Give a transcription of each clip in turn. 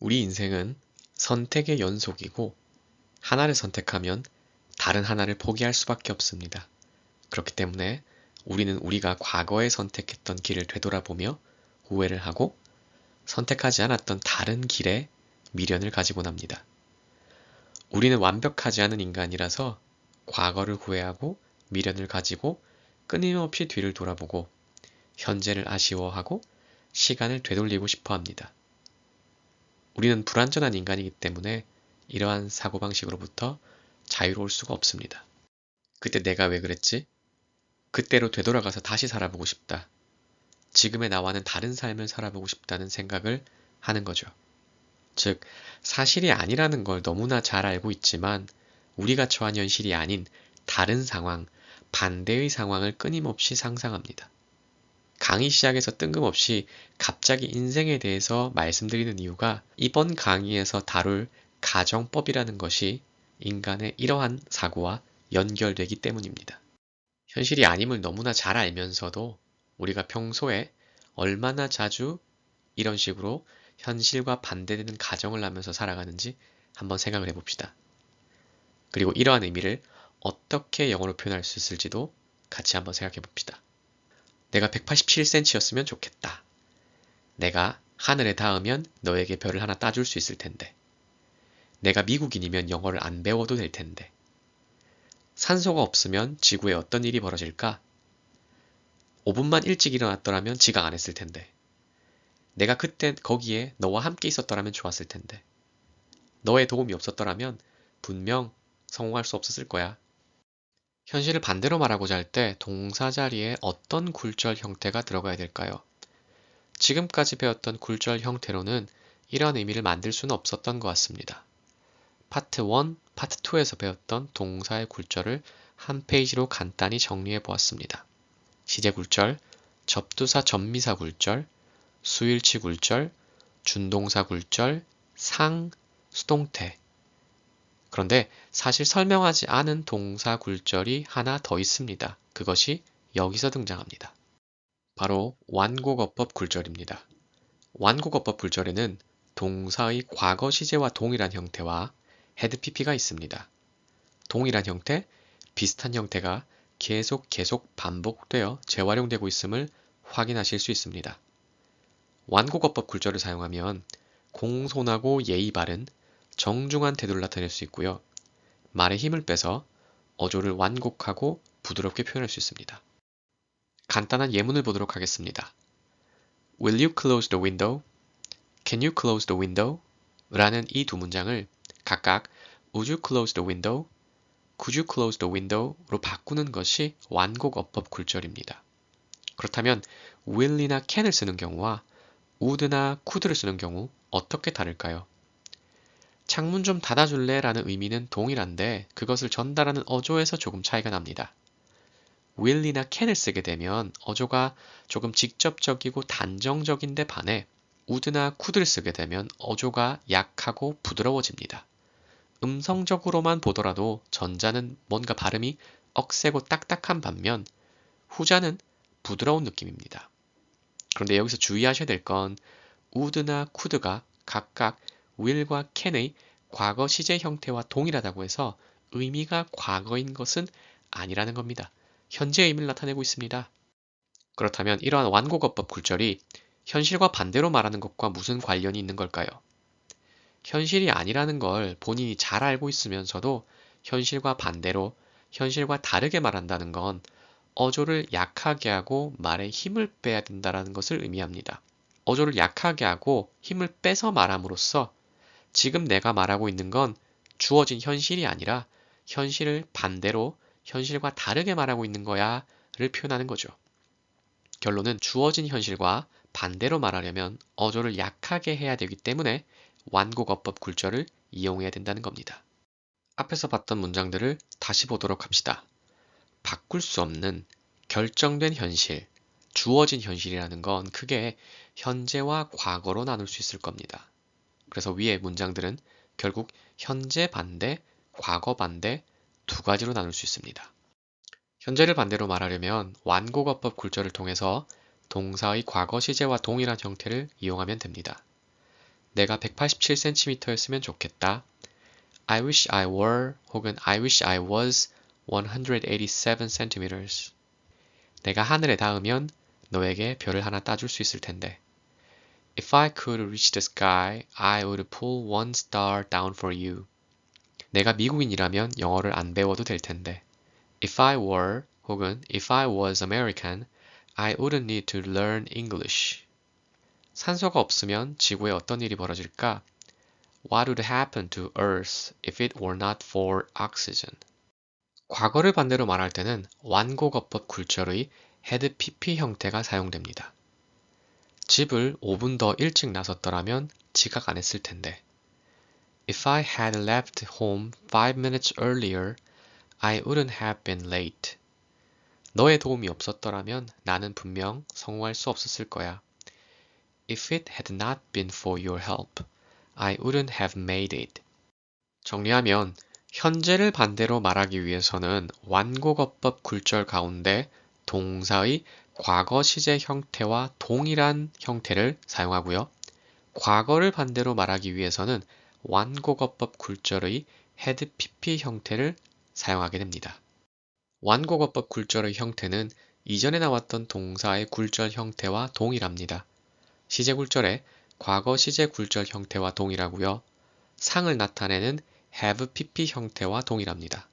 우리 인생은 선택의 연속이고 하나를 선택하면 다른 하나를 포기할 수밖에 없습니다. 그렇기 때문에 우리는 우리가 과거에 선택했던 길을 되돌아보며 후회를 하고 선택하지 않았던 다른 길에 미련을 가지곤 합니다. 우리는 완벽하지 않은 인간이라서 과거를 후회하고 미련을 가지고 끊임없이 뒤를 돌아보고 현재를 아쉬워하고 시간을 되돌리고 싶어 합니다. 우리는 불완전한 인간이기 때문에 이러한 사고방식으로부터 자유로울 수가 없습니다. 그때 내가 왜 그랬지? 그때로 되돌아가서 다시 살아보고 싶다. 지금의 나와는 다른 삶을 살아보고 싶다는 생각을 하는 거죠. 즉, 사실이 아니라는 걸 너무나 잘 알고 있지만 우리가 처한 현실이 아닌 다른 상황, 반대의 상황을 끊임없이 상상합니다. 강의 시작에서 뜬금없이 갑자기 인생에 대해서 말씀드리는 이유가 이번 강의에서 다룰 가정법이라는 것이 인간의 이러한 사고와 연결되기 때문입니다. 현실이 아님을 너무나 잘 알면서도 우리가 평소에 얼마나 자주 이런 식으로 현실과 반대되는 가정을 하면서 살아가는지 한번 생각을 해봅시다. 그리고 이러한 의미를 어떻게 영어로 표현할 수 있을지도 같이 한번 생각해 봅시다. 내가 187cm였으면 좋겠다. 내가 하늘에 닿으면 너에게 별을 하나 따줄 수 있을 텐데. 내가 미국인이면 영어를 안 배워도 될 텐데. 산소가 없으면 지구에 어떤 일이 벌어질까? 5분만 일찍 일어났더라면 지각 안 했을 텐데. 내가 그때 거기에 너와 함께 있었더라면 좋았을 텐데. 너의 도움이 없었더라면 분명 성공할 수 없었을 거야. 현실을 반대로 말하고자 할 때 동사 자리에 어떤 굴절 형태가 들어가야 될까요? 지금까지 배웠던 굴절 형태로는 이러한 의미를 만들 수는 없었던 것 같습니다. 파트 1, 파트 2에서 배웠던 동사의 굴절을 한 페이지로 간단히 정리해 보았습니다. 시제 굴절, 접두사 접미사 굴절, 수일치 굴절, 준동사 굴절, 상, 수동태. 그런데 사실 설명하지 않은 동사 굴절이 하나 더 있습니다. 그것이 여기서 등장합니다. 바로 완곡어법 굴절입니다. 완곡어법 굴절에는 동사의 과거 시제와 동일한 형태와 헤드 PP가 있습니다. 동일한 형태, 비슷한 형태가 계속 반복되어 재활용되고 있음을 확인하실 수 있습니다. 완곡어법 굴절을 사용하면 공손하고 예의 바른 정중한 태도를 나타낼 수 있고요. 말에 힘을 빼서 어조를 완곡하고 부드럽게 표현할 수 있습니다. 간단한 예문을 보도록 하겠습니다. Will you close the window? Can you close the window? 라는 이 두 문장을 각각 Would you close the window? Could you close the window? 로 바꾸는 것이 완곡어법 굴절입니다. 그렇다면 will이나 can을 쓰는 경우와 would나 could를 쓰는 경우 어떻게 다를까요? 창문 좀 닫아줄래? 라는 의미는 동일한데 그것을 전달하는 어조에서 조금 차이가 납니다. will이나 can을 쓰게 되면 어조가 조금 직접적이고 단정적인데 반해 would나 could를 쓰게 되면 어조가 약하고 부드러워집니다. 음성적으로만 보더라도 전자는 뭔가 발음이 억세고 딱딱한 반면 후자는 부드러운 느낌입니다. 그런데 여기서 주의하셔야 될 건 would나 could가 각각 will과 can의 과거 시제 형태와 동일하다고 해서 의미가 과거인 것은 아니라는 겁니다. 현재 의미를 나타내고 있습니다. 그렇다면 이러한 완곡어법 굴절이 현실과 반대로 말하는 것과 무슨 관련이 있는 걸까요? 현실이 아니라는 걸 본인이 잘 알고 있으면서도 현실과 반대로, 현실과 다르게 말한다는 건 어조를 약하게 하고 말에 힘을 빼야 된다는 것을 의미합니다. 어조를 약하게 하고 힘을 빼서 말함으로써 지금 내가 말하고 있는 건 주어진 현실이 아니라 현실을 반대로 현실과 다르게 말하고 있는 거야 를 표현하는 거죠. 결론은 주어진 현실과 반대로 말하려면 어조를 약하게 해야 되기 때문에 완곡어법 굴절을 이용해야 된다는 겁니다. 앞에서 봤던 문장들을 다시 보도록 합시다. 바꿀 수 없는 결정된 현실, 주어진 현실이라는 건 크게 현재와 과거로 나눌 수 있을 겁니다. 그래서 위의 문장들은 결국 현재 반대, 과거 반대 두 가지로 나눌 수 있습니다. 현재를 반대로 말하려면 완곡어법 굴절을 통해서 동사의 과거 시제와 동일한 형태를 이용하면 됩니다. 내가 187cm였으면 좋겠다. I wish I were 혹은 I wish I was 187cm. 내가 하늘에 닿으면 너에게 별을 하나 따줄 수 있을 텐데. If I could reach the sky, I would pull one star down for you. 내가 미국인이라면 영어를 안 배워도 될 텐데. If I were 혹은 If I was American, I wouldn't need to learn English. 산소가 없으면 지구에 어떤 일이 벌어질까? What would happen to Earth if it were not for oxygen? 과거를 반대로 말할 때는 완고거법 굴절의 had PP 형태가 사용됩니다. 집을 5분 더 일찍 나섰더라면 지각 안 했을 텐데. If I had left home 5 minutes earlier, I wouldn't have been late. 너의 도움이 없었더라면 나는 분명 성공할 수 없었을 거야. If it had not been for your help, I wouldn't have made it. 정리하면 현재를 반대로 말하기 위해서는 완고거법 굴절 가운데 동사의 과거 시제 형태와 동일한 형태를 사용하고요. 과거를 반대로 말하기 위해서는 완고거법 굴절의 had pp 형태를 사용하게 됩니다. 완고거법 굴절의 형태는 이전에 나왔던 동사의 굴절 형태와 동일합니다. 시제 굴절의 과거 시제 굴절 형태와 동일하고요. 상을 나타내는 have pp 형태와 동일합니다.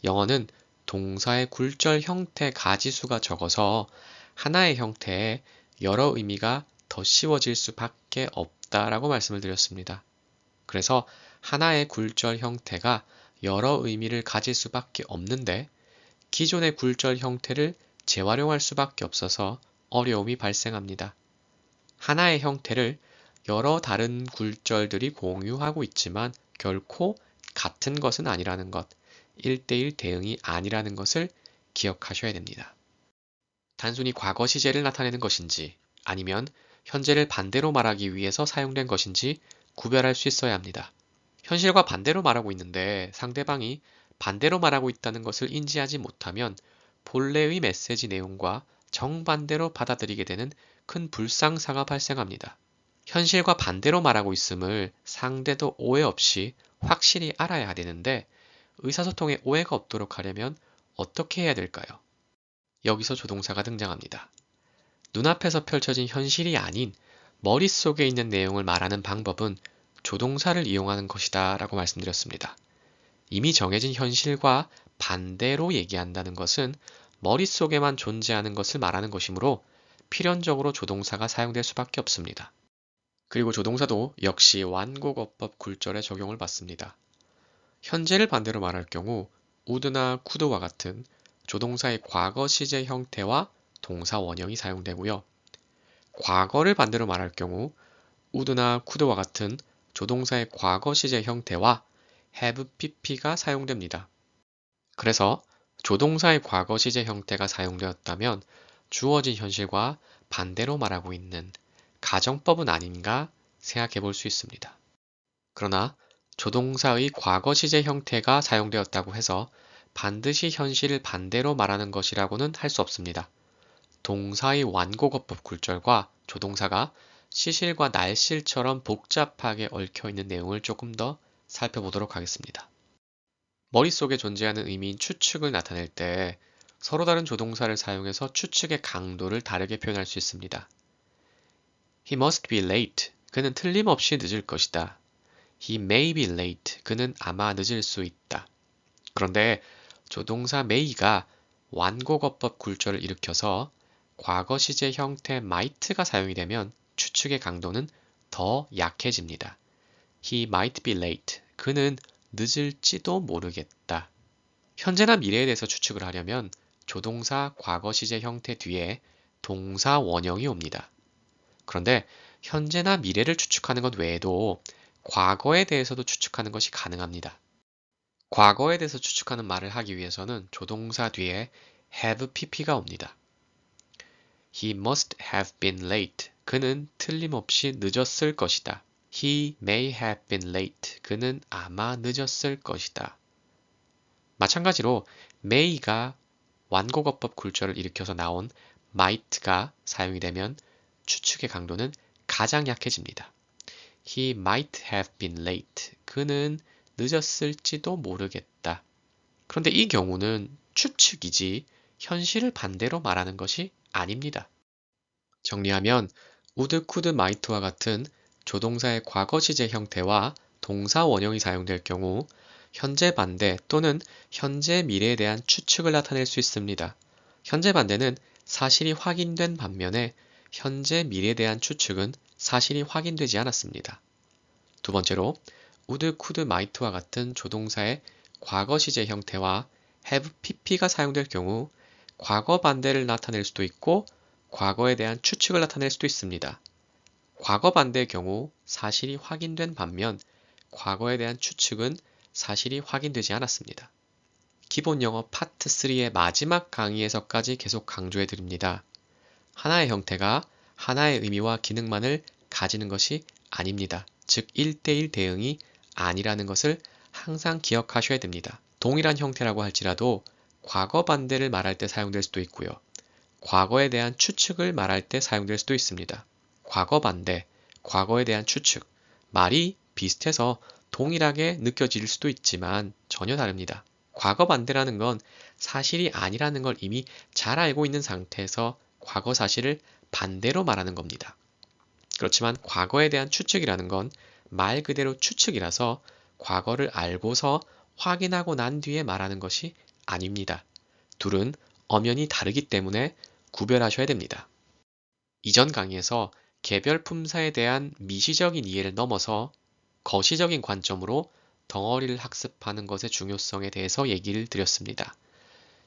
영어는 동사의 굴절 형태 가지수가 적어서 하나의 형태에 여러 의미가 더 씌워질 수밖에 없다라고 말씀을 드렸습니다. 그래서 하나의 굴절 형태가 여러 의미를 가질 수밖에 없는데 기존의 굴절 형태를 재활용할 수밖에 없어서 어려움이 발생합니다. 하나의 형태를 여러 다른 굴절들이 공유하고 있지만 결코 같은 것은 아니라는 것, 1대1 대응이 아니라는 것을 기억하셔야 됩니다. 단순히 과거 시제를 나타내는 것인지 아니면 현재를 반대로 말하기 위해서 사용된 것인지 구별할 수 있어야 합니다. 현실과 반대로 말하고 있는데 상대방이 반대로 말하고 있다는 것을 인지하지 못하면 본래의 메시지 내용과 정반대로 받아들이게 되는 큰 불상사가 발생합니다. 현실과 반대로 말하고 있음을 상대도 오해 없이 확실히 알아야 되는데 의사소통에 오해가 없도록 하려면 어떻게 해야 될까요? 여기서 조동사가 등장합니다. 눈앞에서 펼쳐진 현실이 아닌 머릿속에 있는 내용을 말하는 방법은 조동사를 이용하는 것이다 라고 말씀드렸습니다. 이미 정해진 현실과 반대로 얘기한다는 것은 머릿속에만 존재하는 것을 말하는 것이므로 필연적으로 조동사가 사용될 수밖에 없습니다. 그리고 조동사도 역시 완고거법 굴절에 적용을 받습니다. 현재를 반대로 말할 경우 would나 could와 같은 조동사의 과거 시제 형태와 동사 원형이 사용되고요. 과거를 반대로 말할 경우 would나 could와 같은 조동사의 과거 시제 형태와 have pp가 사용됩니다. 그래서 조동사의 과거 시제 형태가 사용되었다면 주어진 현실과 반대로 말하고 있는 가정법은 아닌가 생각해 볼 수 있습니다. 그러나 조동사의 과거 시제 형태가 사용되었다고 해서 반드시 현실을 반대로 말하는 것이라고는 할 수 없습니다. 동사의 완고거법 굴절과 조동사가 시실과 날실처럼 복잡하게 얽혀있는 내용을 조금 더 살펴보도록 하겠습니다. 머릿속에 존재하는 의미인 추측을 나타낼 때 서로 다른 조동사를 사용해서 추측의 강도를 다르게 표현할 수 있습니다. He must be late. 그는 틀림없이 늦을 것이다. He may be late. 그는 아마 늦을 수 있다. 그런데 조동사 may가 완고거법 굴절을 일으켜서 과거 시제 형태 might가 사용이 되면 추측의 강도는 더 약해집니다. He might be late. 그는 늦을지도 모르겠다. 현재나 미래에 대해서 추측을 하려면 조동사 과거 시제 형태 뒤에 동사 원형이 옵니다. 그런데 현재나 미래를 추측하는 것 외에도 과거에 대해서도 추측하는 것이 가능합니다. 과거에 대해서 추측하는 말을 하기 위해서는 조동사 뒤에 have pp가 옵니다. He must have been late. 그는 틀림없이 늦었을 것이다. He may have been late. 그는 아마 늦었을 것이다. 마찬가지로 may가 완고거법 굴절을 일으켜서 나온 might가 사용이 되면 추측의 강도는 가장 약해집니다. He might have been late. 그는 늦었을지도 모르겠다. 그런데 이 경우는 추측이지 현실을 반대로 말하는 것이 아닙니다. 정리하면 would, could, might와 같은 조동사의 과거 시제 형태와 동사 원형이 사용될 경우 현재 반대 또는 현재 미래에 대한 추측을 나타낼 수 있습니다. 현재 반대는 사실이 확인된 반면에 현재 미래에 대한 추측은 사실이 확인되지 않았습니다. 두 번째로 would, could, might와 같은 조동사의 과거 시제 형태와 have, pp가 사용될 경우 과거 반대를 나타낼 수도 있고 과거에 대한 추측을 나타낼 수도 있습니다. 과거 반대의 경우 사실이 확인된 반면 과거에 대한 추측은 사실이 확인되지 않았습니다. 기본 영어 파트 3의 마지막 강의에서까지 계속 강조해 드립니다. 하나의 형태가 하나의 의미와 기능만을 가지는 것이 아닙니다. 즉 1대1 대응이 아니라는 것을 항상 기억하셔야 됩니다. 동일한 형태라고 할지라도 과거 반대를 말할 때 사용될 수도 있고요. 과거에 대한 추측을 말할 때 사용될 수도 있습니다. 과거 반대, 과거에 대한 추측, 말이 비슷해서 동일하게 느껴질 수도 있지만 전혀 다릅니다. 과거 반대라는 건 사실이 아니라는 걸 이미 잘 알고 있는 상태에서 과거 사실을 반대로 말하는 겁니다. 그렇지만 과거에 대한 추측이라는 건 말 그대로 추측이라서 과거를 알고서 확인하고 난 뒤에 말하는 것이 아닙니다. 둘은 엄연히 다르기 때문에 구별하셔야 됩니다. 이전 강의에서 개별 품사에 대한 미시적인 이해를 넘어서 거시적인 관점으로 덩어리를 학습하는 것의 중요성에 대해서 얘기를 드렸습니다.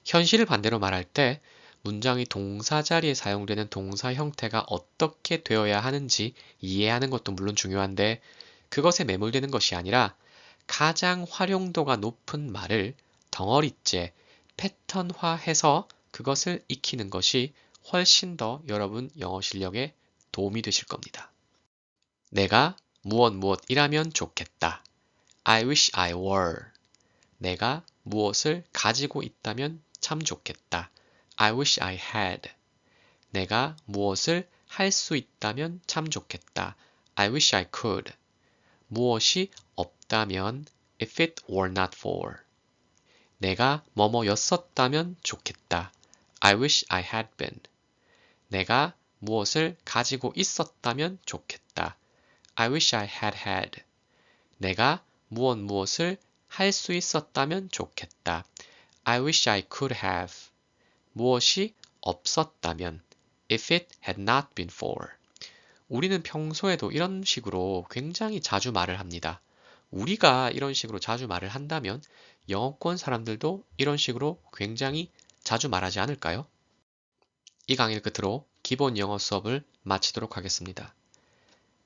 현실을 반대로 말할 때 문장의 동사 자리에 사용되는 동사 형태가 어떻게 되어야 하는지 이해하는 것도 물론 중요한데 그것에 매몰되는 것이 아니라 가장 활용도가 높은 말을 덩어리째 패턴화해서 그것을 익히는 것이 훨씬 더 여러분 영어 실력에 도움이 되실 겁니다. 내가 무엇이라면 좋겠다. I wish I were. 내가 무엇을 가지고 있다면 참 좋겠다. I wish I had. 내가 무엇을 할 수 있다면 참 좋겠다. I wish I could. 무엇이 없다면 if it were not for. 내가 뭐뭐였었다면 좋겠다. I wish I had been. 내가 무엇을 가지고 있었다면 좋겠다. I wish I had had. 내가 무엇을 할 수 있었다면 좋겠다. I wish I could have. 무엇이 없었다면 if it had not been for. 우리는 평소에도 이런 식으로 굉장히 자주 말을 합니다. 우리가 이런 식으로 자주 말을 한다면 영어권 사람들도 이런 식으로 굉장히 자주 말하지 않을까요? 이 강의를 끝으로 기본 영어 수업을 마치도록 하겠습니다.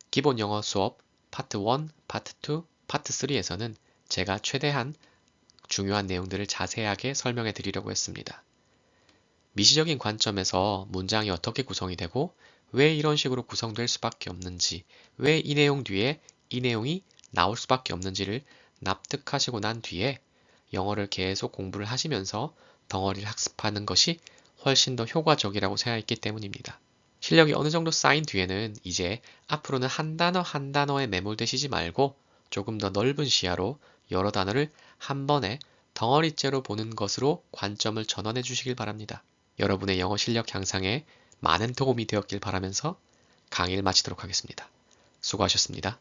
기본 영어 수업 파트 1, 파트 2, 파트 3에서는 제가 최대한 중요한 내용들을 자세하게 설명해 드리려고 했습니다. 미시적인 관점에서 문장이 어떻게 구성이 되고 왜 이런 식으로 구성될 수밖에 없는지, 왜 이 내용 뒤에 이 내용이 나올 수밖에 없는지를 납득하시고 난 뒤에 영어를 계속 공부를 하시면서 덩어리를 학습하는 것이 훨씬 더 효과적이라고 생각했기 때문입니다. 실력이 어느 정도 쌓인 뒤에는 이제 앞으로는 한 단어 한 단어에 매몰되시지 말고 조금 더 넓은 시야로 여러 단어를 한 번에 덩어리째로 보는 것으로 관점을 전환해 주시길 바랍니다. 여러분의 영어 실력 향상에 많은 도움이 되었길 바라면서 강의를 마치도록 하겠습니다. 수고하셨습니다.